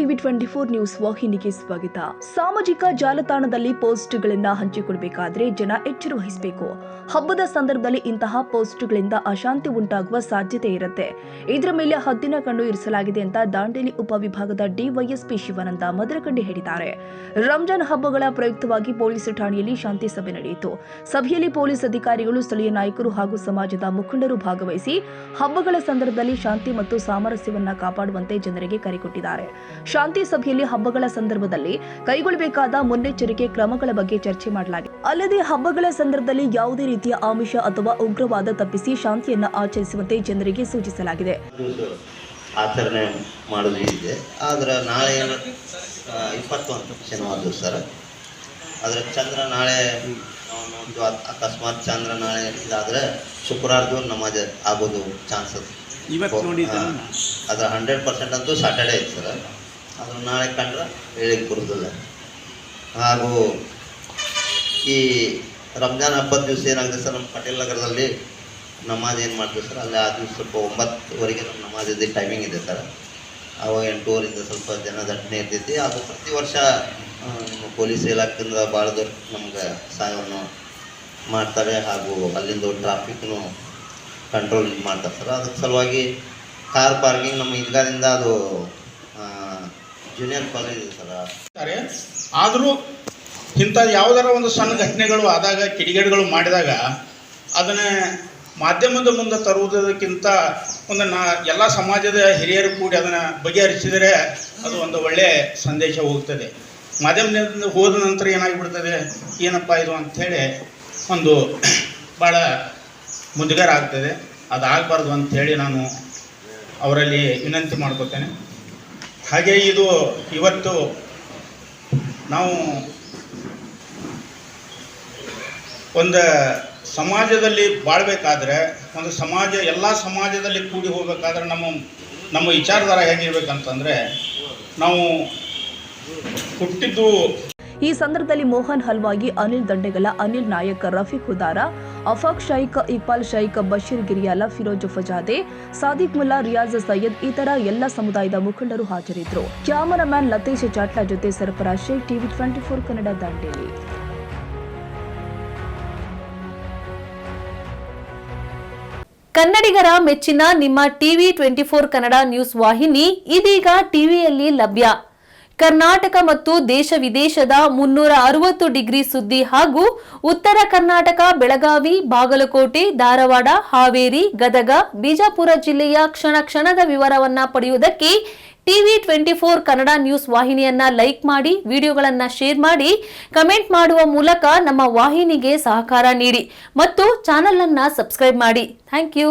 TV 24 news ವಾಹಿನಿಗೆ ಸ್ವಾಗತ. ಸಾಮಾಜಿಕ ಜಾಲತಾಣದಲ್ಲಿ ಪೋಸ್ಟ್ಗಳನ್ನು ಹಂಚಿಕೊಳ್ಳಬೇಕಾದ್ರೆ ಜನ ಎಚ್ಚರ ವಹಿಸಬೇಕು. ಹಬ್ಬದ ಸಂದರ್ಭದಲ್ಲಿ ಇಂತಹ ಪೋಸ್ಟ್ಗಳಿಂದ ಅಶಾಂತಿ ಉಂಟಾಗುವ ಸಾಧ್ಯತೆ ಇರುತ್ತೆ. ಇದರ ಮೇಲೆ ಹದ್ದಿನ ಕಣ್ಣು ಇರಿಸಲಾಗಿದೆ ಅಂತ ದಾಂಡೇಲಿ ಉಪವಿಭಾಗದ ಡಿವೈಎಸ್ಪಿ ಶಿವಾನಂದ ಮದರಕಂಡಿ ಹೇಳಿದ್ದಾರೆ. ರಂಜಾನ್ ಹಬ್ಬಗಳ ಪ್ರಯುಕ್ತವಾಗಿ ಪೊಲೀಸ್ ಠಾಣೆಯಲ್ಲಿ ಶಾಂತಿ ಸಭೆ ನಡೆಯಿತು. ಸಭೆಯಲ್ಲಿ ಪೊಲೀಸ್ ಅಧಿಕಾರಿಗಳು, ಸ್ಥಳೀಯ ನಾಯಕರು ಹಾಗೂ ಸಮಾಜದ ಮುಖಂಡರು ಭಾಗವಹಿಸಿ ಹಬ್ಬಗಳ ಸಂದರ್ಭದಲ್ಲಿ ಶಾಂತಿ ಮತ್ತು ಸಾಮರಸ್ಯವನ್ನ ಕಾಪಾಡುವಂತೆ ಜನರಿಗೆ ಕರೆ ಕೊಟ್ಟಿದ್ದಾರೆ. ಶಾಂತಿ ಸಭೆಯಲ್ಲಿ ಹಬ್ಬಗಳ ಸಂದರ್ಭದಲ್ಲಿ ಕೈಗೊಳ್ಳಬೇಕಾದ ಮುನ್ನೆಚ್ಚರಿಕೆ ಕ್ರಮಗಳ ಬಗ್ಗೆ ಚರ್ಚೆ ಮಾಡಲಾಗಿದೆ. ಅಲ್ಲದೆ ಹಬ್ಬಗಳ ಸಂದರ್ಭದಲ್ಲಿ ಯಾವುದೇ ರೀತಿಯ ಆಮಿಷ ಅಥವಾ ಉಗ್ರವಾದ ತಪ್ಪಿಸಿ ಶಾಂತಿಯನ್ನ ಆಚರಿಸುವಂತೆ ಜನರಿಗೆ ಸೂಚಿಸಲಾಗಿದೆ. ಆಚರಣೆ ಮಾಡೋದು ಇದೆ. ಆದ್ರೆ ನಾಳೆ 21 ಶನಿವಾರ ದಿವಸ ಆದರೆ ಚಂದ್ರ ನಾಳೆ ಒಂದು ಅಕಸ್ಮಾತ್ ಚಂದ್ರ ನಾಳೆ ಇದಾದರೆ ಶುಕ್ರವಾರದ್ದು ನಮಾಜ್ ಆಗೋದು ಚಾನ್ಸಸ್ ಅದ್ರ 100% ಅಂತೂ ಸಾಟರ್ಡೇ ಐತೆ ಸರ್. ಅದ್ರ ನಾಳೆ ಕಂಡ್ರೆ ಹೇಳಿಕ್ಕೆ ಬರೋದಿಲ್ಲ. ಹಾಗೂ ಈ ರಂಜಾನ್ ಹಬ್ಬದ ದಿವಸ ಏನಾಗಿದೆ ಸರ್, ನಮ್ಮ ಪಟೇಲ್ ನಗರದಲ್ಲಿ ನಮಾಜ್ ಏನು ಮಾಡ್ತೀವಿ ಸರ್, ಅಲ್ಲಿ ಆ ದಿವಸ ಸ್ವಲ್ಪ 9ವರೆಗೆ ನಮ್ಮ ನಮಾಜಿದ್ದು ಟೈಮಿಂಗ್ ಇದೆ ಸರ್. ಅವಾಗ 8 ಸ್ವಲ್ಪ ಜನ ದಟ್ಟಣೆ ಇರ್ತೈತಿ. ಅದು ಪ್ರತಿ ವರ್ಷ ಪೊಲೀಸ್ ಇಲಾಖೆಯಿಂದ ಭಾಳ ದೊಡ್ಡ ನಮ್ಗೆ ಸಹಾಯವನ್ನು ಮಾಡ್ತಾರೆ. ಹಾಗೂ ಅಲ್ಲಿಂದ ಟ್ರಾಫಿಕ್ನು ಕಂಟ್ರೋಲ್ ಮಾಡ್ತಾರೆ ಸರ್. ಅದಕ್ಕೆ ಸಲುವಾಗಿ ಕಾರ್ ಪಾರ್ಕಿಂಗ್ ನಮ್ಮ ಈಗಾದಿಂದ ಅದು ಜೂನಿಯರ್ ಕಾಲೇಜ್ ಇದೆ ಸರ್. ಆದರೂ ಇಂಥ ಯಾವುದಾರ ಒಂದು ಸಣ್ಣ ಘಟನೆಗಳು ಆದಾಗ, ಕಿಡಿಗೇಡುಗಳು ಮಾಡಿದಾಗ ಅದನ್ನು ಮಾಧ್ಯಮದ ಮುಂದೆ ತರುವುದಕ್ಕಿಂತ ಎಲ್ಲ ಸಮಾಜದ ಹಿರಿಯರು ಕೂಡಿ ಅದನ್ನು ಬಗೆಹರಿಸಿದರೆ ಅದು ಒಂದು ಒಳ್ಳೆಯ ಸಂದೇಶ ಹೋಗ್ತದೆ. ಮಾಧ್ಯಮದಿಂದ ಹೋದ ನಂತರ ಏನಾಗಿಬಿಡ್ತದೆ, ಏನಪ್ಪ ಇದು ಅಂಥೇಳಿ ಒಂದು ಭಾಳ ಮುಜುಗರ ಆಗ್ತದೆ. ಅದಾಗಬಾರ್ದು ಅಂಥೇಳಿ ನಾನು ಅವರಲ್ಲಿ ವಿನಂತಿ ಮಾಡ್ಕೋತೇನೆ. ಹಾಗೆ ಇದು ಇವತ್ತು ನಾವು ಒಂದು ಸಮಾಜದಲ್ಲಿ ಬಾಳಬೇಕಾದ್ರೆ, ಒಂದು ಸಮಾಜ ಎಲ್ಲ ಸಮಾಜದಲ್ಲಿ ಕೂಡಿ ಹೋಗಬೇಕಾದ್ರೆ ನಮ್ಮ ವಿಚಾರಧಾರ ಹೇಗಿರ್ಬೇಕಂತಂದರೆ, ನಾವು ಹುಟ್ಟಿದ್ದು. ಈ ಸಂದರ್ಭದಲ್ಲಿ ಮೋಹನ್ ಹಲ್ವಾಗಿ, ಅನಿಲ್ ದಂಡೆಗಲ, ಅನಿಲ್ ನಾಯಕ್, ರಫೀಕ್ ಹುದಾರ, ಅಫಾಕ್ ಶೈಕ್, ಇಕ್ಬಾಲ್ ಶೈಕ್, ಬಶೀರ್ ಗಿರಿಯಾಲ, ಫಿರೋಜ್ ಫಜಾದೆ, ಸಾದಿಕ್ ಮುಲ್ಲಾ, ರಿಯಾಜ್ ಸೈಯದ್ ಇತರ ಎಲ್ಲ ಸಮುದಾಯದ ಮುಖಂಡರು ಹಾಜರಿದ್ದರು. ಕ್ಯಾಮರಾಮ್ಯಾನ್ ಲತೇಶ್ ಜಾಟ್ಲಾ ಜೊತೆ ಸರಫರಾಜ್ ಶೇಖ್, ಟಿವಿ 24 ಕನ್ನಡ, ದಾಂಡೇಲಿ. ಕನ್ನಡಿಗರ ಮೆಚ್ಚಿನ ನಿಮ್ಮ ಟಿವಿ 24 ಕನ್ನಡ ನ್ಯೂಸ್ ವಾಹಿನಿ ಇದೀಗ ಟಿವಿಯಲ್ಲಿ ಲಭ್ಯ. ಕರ್ನಾಟಕ ಮತ್ತು ದೇಶ ವಿದೇಶದ 360 ಡಿಗ್ರಿ ಸುದ್ದಿ ಹಾಗೂ ಉತ್ತರ ಕರ್ನಾಟಕ, ಬೆಳಗಾವಿ, ಬಾಗಲಕೋಟೆ, ಧಾರವಾಡ, ಹಾವೇರಿ, ಗದಗ, ಬಿಜಾಪುರ ಜಿಲ್ಲೆಯ ಕ್ಷಣ ಕ್ಷಣದ ವಿವರವನ್ನ ಪಡೆಯುವುದಕ್ಕೆ ಟಿವಿ 24 ಕನ್ನಡ ನ್ಯೂಸ್ ವಾಹಿನಿಯನ್ನ ಲೈಕ್ ಮಾಡಿ, ವಿಡಿಯೋಗಳನ್ನ ಶೇರ್ ಮಾಡಿ, ಕಮೆಂಟ್ ಮಾಡುವ ಮೂಲಕ ನಮ್ಮ ವಾಹಿನಿಗೆ ಸಹಕಾರ ನೀಡಿ ಮತ್ತು ಚಾನೆಲ್ ಅನ್ನ ಸಬ್ಸ್ಕ್ರೈಬ್ ಮಾಡಿ. Thank you.